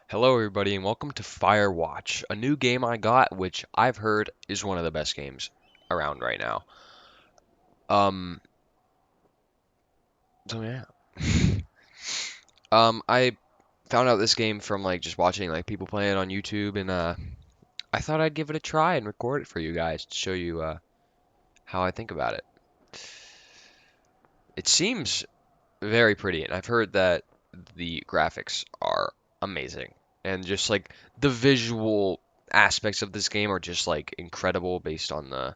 Hello, everybody, and welcome to FIREWATCH, a new game I got, which I've heard is one of the best games around right now. Um, so yeah. I found out this game from just watching people play it on YouTube, and I thought I'd give it a try and record it for you guys to show you how I think about it. It seems very pretty, and I've heard that the graphics are amazing, and just the visual aspects of this game are just incredible based on the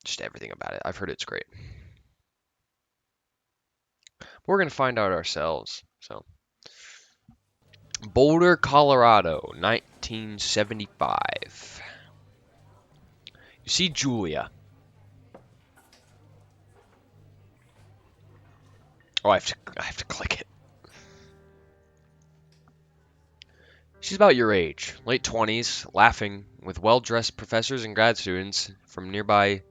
just everything about it. I've heard it's great. We're gonna find out ourselves. So, Boulder, Colorado, 1975. You see Julia. Oh, I have to click it. She's about your age, late 20s, laughing with well-dressed professors and grad students from nearby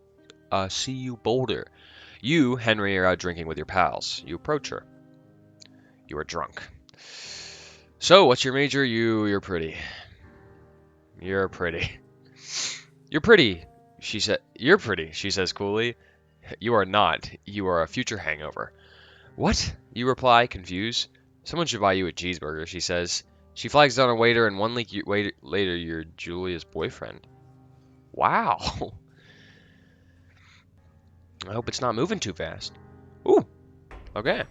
CU Boulder. You, Henry, are out drinking with your pals. You approach her. You are drunk. So, what's your major? You're pretty. You're pretty. You're pretty, she said. You're pretty, she says coolly. You are not. You are a future hangover. What? You reply, confused. Someone should buy you a cheeseburger, she says. She flags down a waiter, and 1 week later, you're Julia's boyfriend. Wow. I hope it's not moving too fast. Ooh. Okay.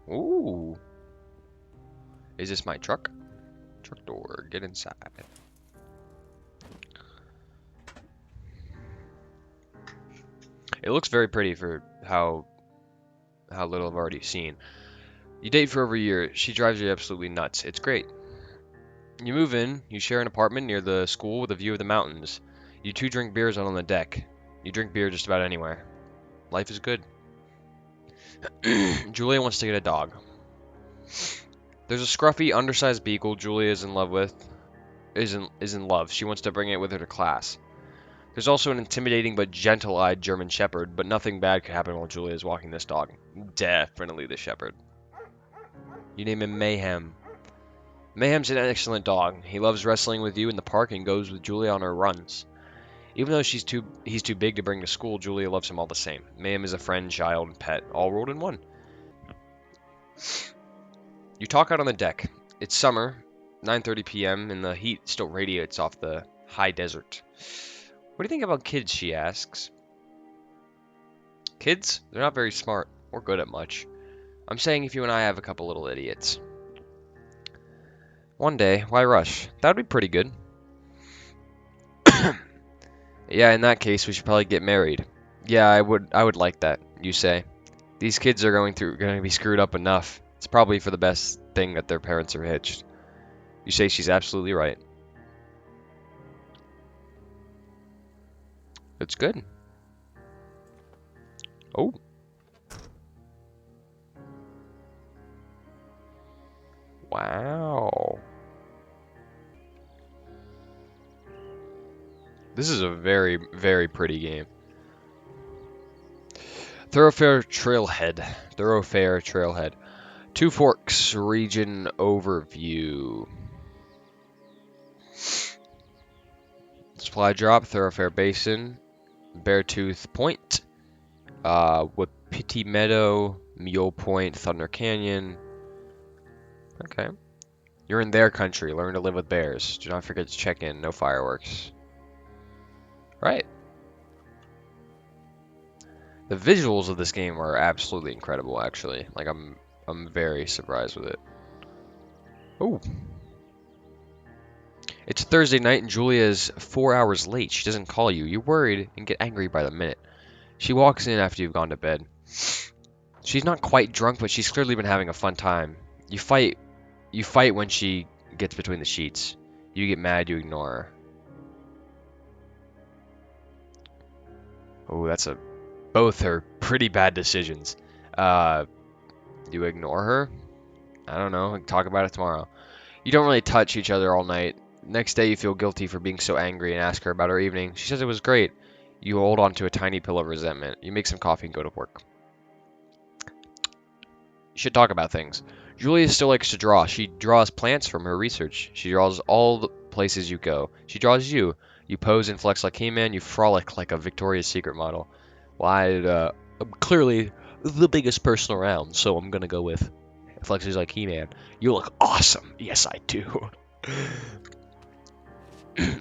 Ooh. Is this my truck? Truck door. Get inside. It looks very pretty for how little I've already seen. You date for over a year. She drives you absolutely nuts. It's great. You move in. You share an apartment near the school with a view of the mountains. You two drink beers out on the deck. You drink beer just about anywhere. Life is good. Julia wants to get a dog. There's a scruffy, undersized beagle Julia is in love with. Is in love. She wants to bring it with her to class. There's also an intimidating but gentle-eyed German Shepherd, but nothing bad could happen while Julia is walking this dog. Definitely the Shepherd. You name him Mayhem. Mayhem's an excellent dog. He loves wrestling with you in the park and goes with Julia on her runs. Even though he's too big to bring to school, Julia loves him all the same. Mayhem is a friend, child, and pet, all rolled in one. You talk out on the deck. It's summer, 9:30 p.m., and the heat still radiates off the high desert. What do you think about kids, she asks. Kids? They're not very smart or good at much. I'm saying if you and I have a couple little idiots. One day, why rush? That would be pretty good. Yeah, in that case, we should probably get married. Yeah, I would like that, you say. These kids are going to be screwed up enough. It's probably for the best thing that their parents are hitched. You say she's absolutely right. It's good. Oh. Wow. This is a very, very pretty game. Thoroughfare Trailhead. Thoroughfare Trailhead. Two Forks region overview. Supply drop, Thoroughfare Basin, Beartooth Point, Wapiti Meadow, Mule Point, Thunder Canyon. Okay. You're in their country. Learn to live with bears. Do not forget to check in. No fireworks. Right. The visuals of this game are absolutely incredible, actually. I'm very surprised with it. Oh. It's Thursday night and Julia is 4 hours late. She doesn't call you. You're worried and get angry by the minute. She walks in after you've gone to bed. She's not quite drunk, but she's clearly been having a fun time. You fight when she gets between the sheets. You get mad, you ignore her. Oh, both are pretty bad decisions. You ignore her? I don't know. Talk about it tomorrow. You don't really touch each other all night. Next day, you feel guilty for being so angry and ask her about her evening. She says it was great. You hold on to a tiny pill of resentment. You make some coffee and go to work. should talk about things. Julia still likes to draw. She draws plants from her research. She draws all the places you go. She draws you. You pose and flex like He-Man. You frolic like a Victoria's Secret model. Well, I'm clearly the biggest person around, so I'm gonna go with flexes like He-Man. You look awesome. Yes, I do.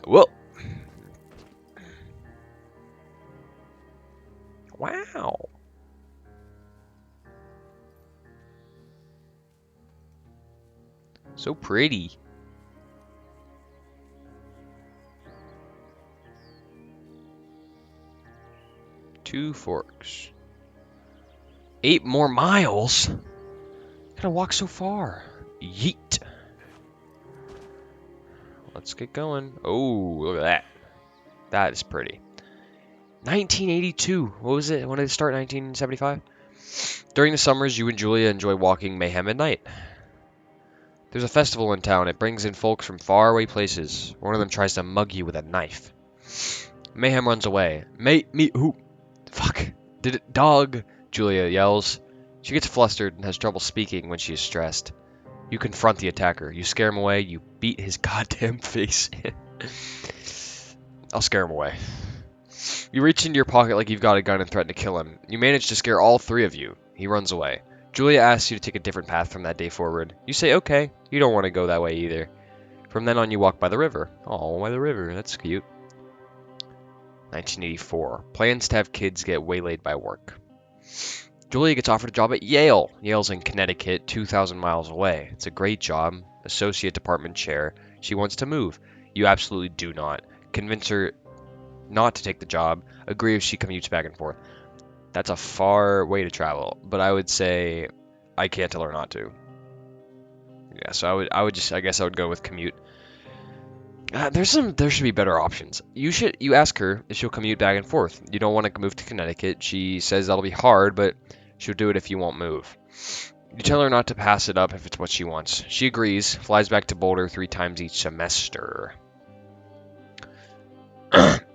Well, wow. So pretty. Two forks. 8 more miles? Gotta walk so far. Yeet. Let's get going. Oh, look at that. That is pretty. 1982. What was it? When did it start? 1975? During the summers, you and Julia enjoy walking Mayhem at night. There's a festival in town. It brings in folks from faraway places. One of them tries to mug you with a knife. Mayhem runs away. Me, who? Fuck. Did it? Dog, Julia yells. She gets flustered and has trouble speaking when she is stressed. You confront the attacker. You scare him away. You beat his goddamn face in. I'll scare him away. You reach into your pocket like you've got a gun and threaten to kill him. You manage to scare all 3 of you. He runs away. Julia asks you to take a different path from that day forward. You say okay. You don't want to go that way either. From then on, you walk by the river. Oh, by the river. That's cute. 1984. Plans to have kids get waylaid by work. Julia gets offered a job at Yale. Yale's in Connecticut, 2,000 miles away. It's a great job. Associate department chair. She wants to move. You absolutely do not. Convince her not to take the job. Agree if she commutes back and forth. That's a far way to travel, but I would say I can't tell her not to. Yeah, so I guess I would go with commute. There should be better options. You ask her if she'll commute back and forth. You don't want to move to Connecticut. She says that'll be hard, but she'll do it if you won't move. You tell her not to pass it up if it's what she wants. She agrees, flies back to Boulder 3 times each semester.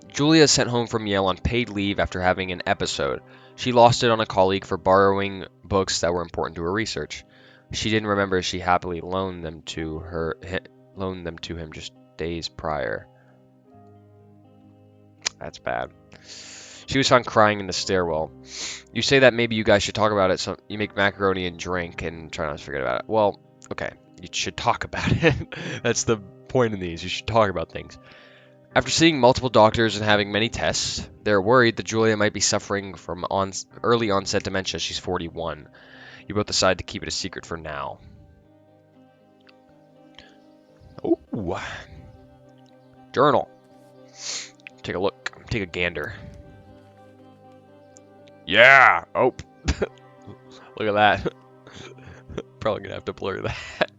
Julia is sent home from Yale on paid leave after having an episode. She lost it on a colleague for borrowing books that were important to her research. She didn't remember she happily loaned them to him just days prior. That's bad. She was found crying in the stairwell. You say that maybe you guys should talk about it, so you make macaroni and drink and try not to forget about it. Well, okay, you should talk about it. That's the point in these. You should talk about things. After seeing multiple doctors and having many tests, they're worried that Julia might be suffering from early onset dementia. She's 41. You both decide to keep it a secret for now. Ooh. Journal. Take a look. Take a gander. Yeah! Oh. Look at that. Probably gonna have to blur that.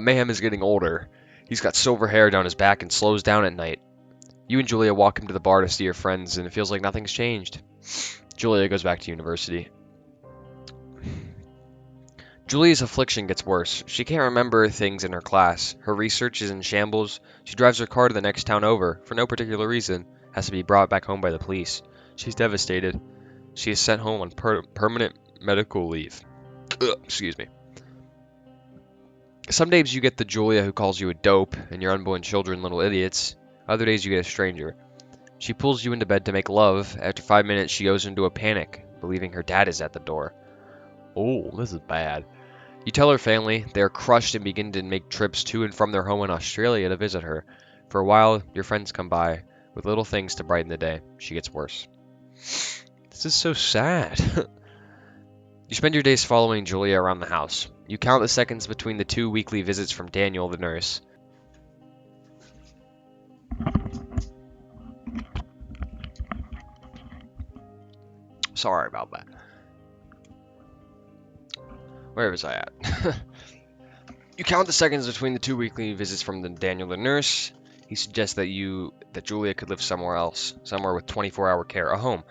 Mayhem is getting older. He's got silver hair down his back and slows down at night. You and Julia walk him to the bar to see your friends, and it feels like nothing's changed. Julia goes back to university. Julia's affliction gets worse. She can't remember things in her class. Her research is in shambles. She drives her car to the next town over, for no particular reason. Has to be brought back home by the police. She's devastated. She is sent home on permanent medical leave. Excuse me. Some days you get the Julia who calls you a dope, and your unborn children little idiots. Other days you get a stranger. She pulls you into bed to make love. After 5 minutes, she goes into a panic, believing her dad is at the door. Oh, this is bad. You tell her family. They are crushed and begin to make trips to and from their home in Australia to visit her. For a while, your friends come by, with little things to brighten the day. She gets worse. This is so sad. You spend your days following Julia around the house. You count the seconds between the 2 weekly visits from Daniel, the nurse. Sorry about that. Where was I at? You count the seconds between the 2 weekly visits from Daniel, the nurse. He suggests that Julia could live somewhere else, somewhere with 24-hour care, a home.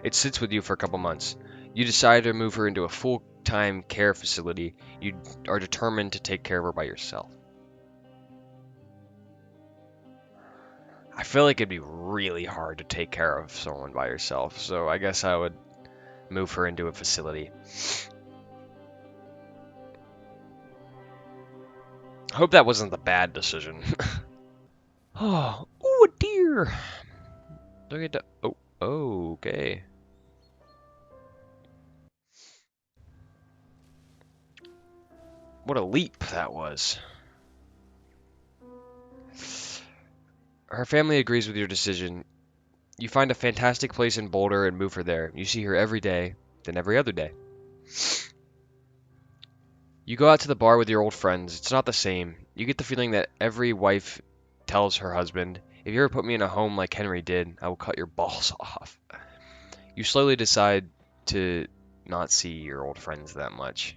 It sits with you for a couple months. You decide to move her into a full-time care facility. You are determined to take care of her by yourself. I feel like it'd be really hard to take care of someone by yourself, so I guess I would move her into a facility. Hope that wasn't the bad decision. Oh, ooh, a deer. Look at that. Oh, okay. What a leap that was. Her family agrees with your decision. You find a fantastic place in Boulder and move her there. You see her every day, then every other day. You go out to the bar with your old friends. It's not the same. You get the feeling that every wife tells her husband, if you ever put me in a home like Henry did, I will cut your balls off. You slowly decide to not see your old friends that much.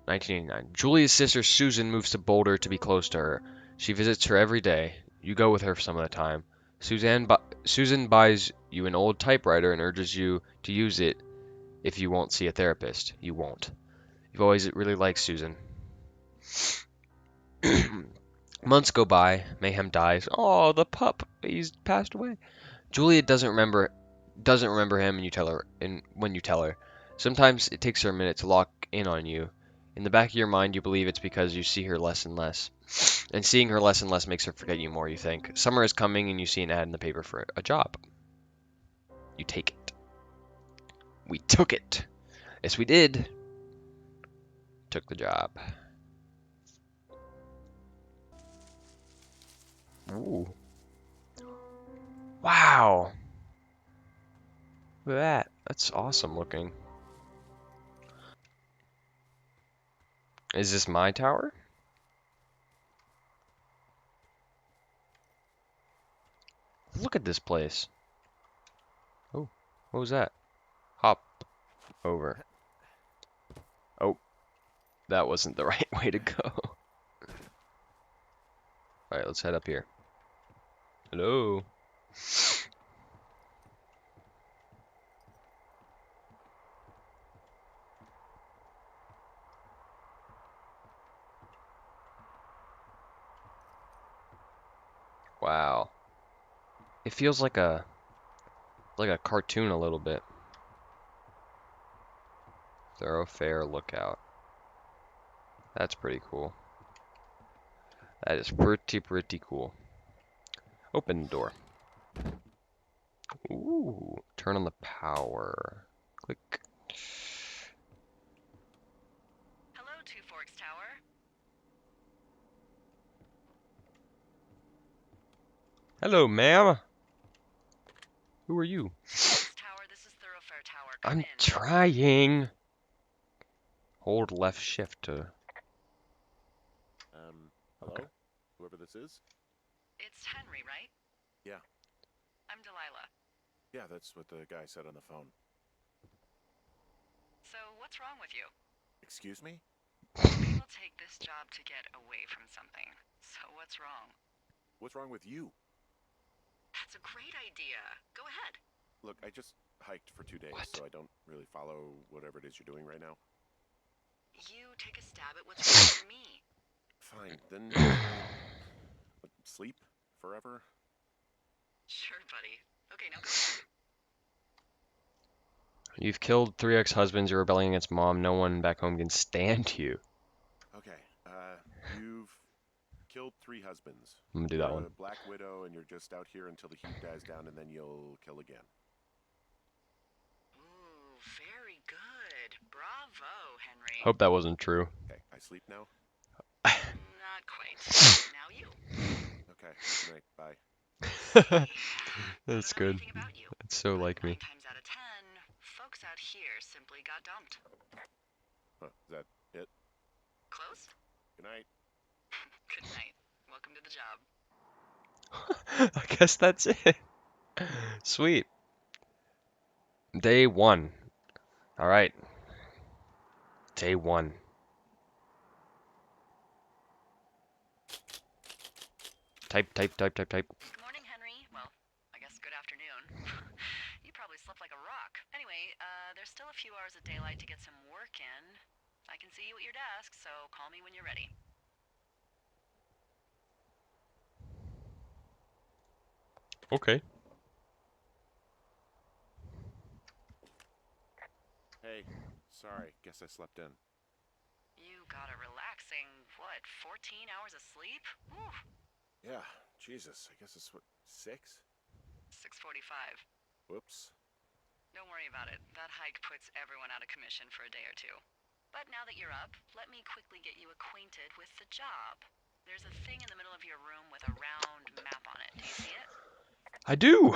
1989. Julia's sister Susan moves to Boulder to be close to her. She visits her every day. You go with her some of the time. Susan buys you an old typewriter and urges you to use it if you won't see a therapist. You won't. You've always really liked Susan. Months go by. Mayhem dies. Oh, the pup. He's passed away. Julia doesn't remember him, and when you tell her. Sometimes it takes her a minute to lock in on you. In the back of your mind, you believe it's because you see her less and less. And seeing her less and less makes her forget you more, you think. Summer is coming, and you see an ad in the paper for a job. You take it. We took it. Yes, we did. Took the job. Ooh. Wow. Look at that. That's awesome looking. Is this my tower? Look at this place. Oh, what was that? Hop over. Oh, that wasn't the right way to go. Alright, let's head up here. Hello. Wow. It feels like a cartoon a little bit. Thoroughfare lookout. That's pretty cool. That is pretty cool. Open the door. Ooh, turn on the power. Click. Hello, Two Forks Tower. Hello, ma'am. Who are you? Two Forks Tower, this is Thoroughfare Tower. Come I'm in. trying. Hold left shift to. Hello? Okay. Whoever this is? It's Henry, right? Yeah. I'm Delilah. Yeah, that's what the guy said on the phone. So, what's wrong with you? Excuse me? People take this job to get away from something. So, what's wrong? What's wrong with you? That's a great idea. Go ahead. Look, I just hiked for 2 days, What? so I don't really follow whatever it is you're doing right now. You take a stab at what's wrong with me. Fine, then can I sleep forever? Sure, buddy. Okay, now go ahead. You've killed 3 ex-husbands. You're rebelling against mom. No one back home can stand you. Okay, you've killed 3 husbands. I'm gonna do You're that one. a black widow, and you're just out here until the heat dies down, and then you'll kill again. Ooh, very good. Bravo, Henry. Hope that wasn't true. Okay, I sleep now? Not quite. Now you. Okay, good night, bye. That's I don't know good. anything about you. It's so But like 9 me. times out of 10, folks out here simply got dumped. Huh, is that it? Close? Good night. Good night. Welcome to the job. I guess that's it. Sweet. Day 1. Alright. Day 1. Type. Good morning, Henry. Well, I guess good afternoon. You probably slept like a rock. Anyway, there's still a few hours of daylight to get some work in. I can see you at your desk, so call me when you're ready. Okay. Hey, sorry, guess I slept in. You got a relaxing, what, 14 hours of sleep? Whew. Yeah, Jesus, I guess it's what, 6? 6:45. Whoops. Don't worry about it. That hike puts everyone out of commission for a day or two. But now that you're up, let me quickly get you acquainted with the job. There's a thing in the middle of your room with a round map on it. Do you see it? I do.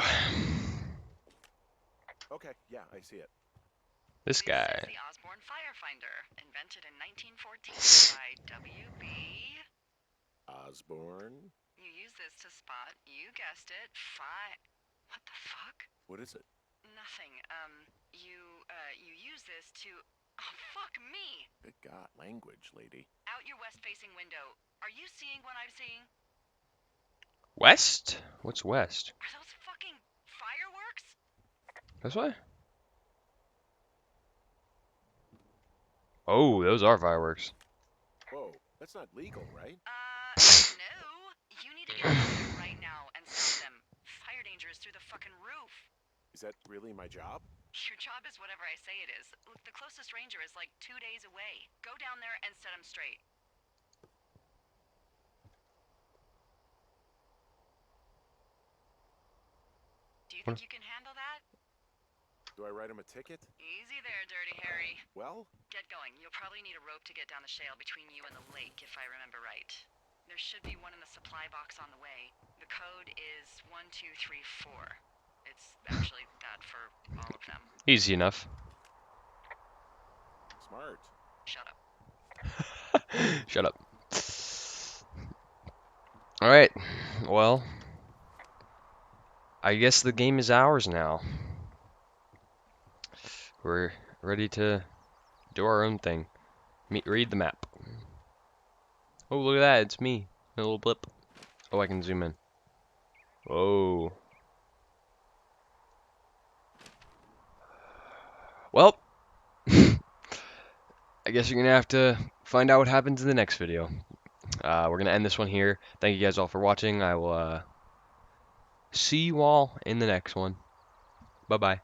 Okay, yeah, I see it. This This guy. is the Osborne Firefinder, invented in 1914 by W.B. Osborne? You use this to spot, you guessed it, What the fuck? What is it? Nothing. You use this to... Oh, fuck me! Good God, language, lady. Out your west-facing window. Are you seeing what I'm seeing? West? What's west? Are those fucking fireworks? This way? Oh, those are fireworks. Whoa, that's not legal, right? No. You need to get down there right now and stop them. Fire danger is through the fucking roof. Is that really my job? Your job is whatever I say it is. Look, the closest ranger is like 2 days away. Go down there and set him straight. Do you think you can handle that? Do I write him a ticket? Easy there, Dirty Harry. Well, Get going. You'll probably need a rope to get down the shale between you and the lake, if I remember right. There should be one in the supply box on the way. The code is 1234. It's actually that for all of them. Easy enough. smart. Shut up. Shut up. Alright. Well, I guess the game is ours now. We're ready to do our own thing. Read the map. Oh, look at that. It's me. A little blip. Oh, I can zoom in. Whoa. Well, I guess you're going to have to find out what happens in the next video. We're going to end this one here. Thank you guys all for watching. I will see you all in the next one. Bye-bye.